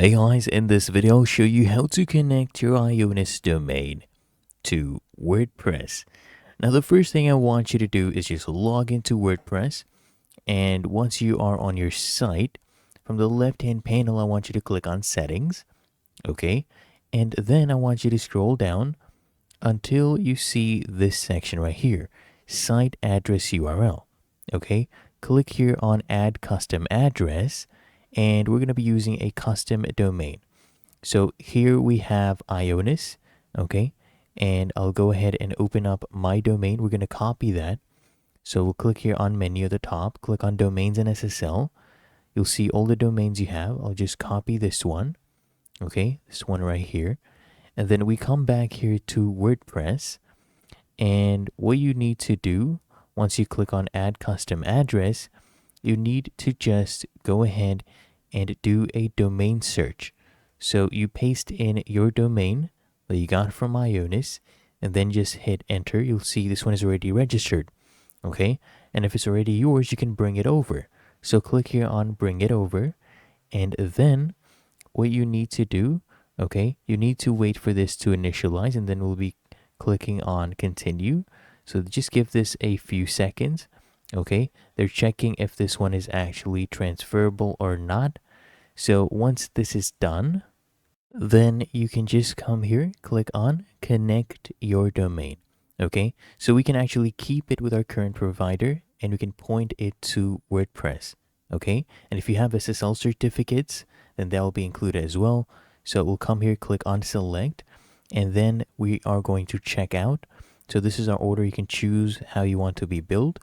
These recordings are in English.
Hey guys, in this video I'll show you how to connect your IONOS domain to WordPress. Now the first thing I want you to do is just log into WordPress, and once you are on your site, from the left hand panel I want you to click on settings, okay? And then I want you to scroll down until you see this section right here, site address URL, okay? Click here on add custom address, and we're going to be using a custom domain. So here we have IONOS, okay? And I'll go ahead and open up my domain. We're going to copy that. So we'll click here on menu at the top, click on domains and SSL. You'll see all the domains you have. I'll just copy this one, okay? This one right here. And then we come back here to WordPress. And what you need to do, once you click on add custom address, you need to just go ahead and do a domain search. So you paste in your domain that you got from IONOS and then just hit enter. You'll see this one is already registered, okay? And if it's already yours, you can bring it over. So click here on bring it over, and then what you need to do, okay, you need to wait for this to initialize, and then we'll be clicking on continue. So just give this a few seconds, okay? They're checking if this one is actually transferable or not. So once this is done, then you can just come here, click on connect your domain, okay? So we can actually keep it with our current provider and we can point it to WordPress, okay? And if you have SSL certificates, then they'll be included as well. So we'll come here, click on select, and then we are going to check out. So this is our order. You can choose how you want to be billed,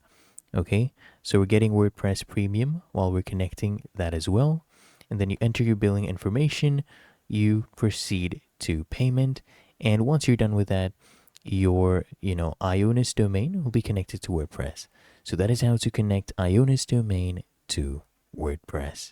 okay? So we're getting WordPress Premium while we're connecting that as well. And then you enter your billing information, you proceed to payment, and once you're done with that, your IONOS domain will be connected to WordPress. So that is how to connect IONOS domain to WordPress.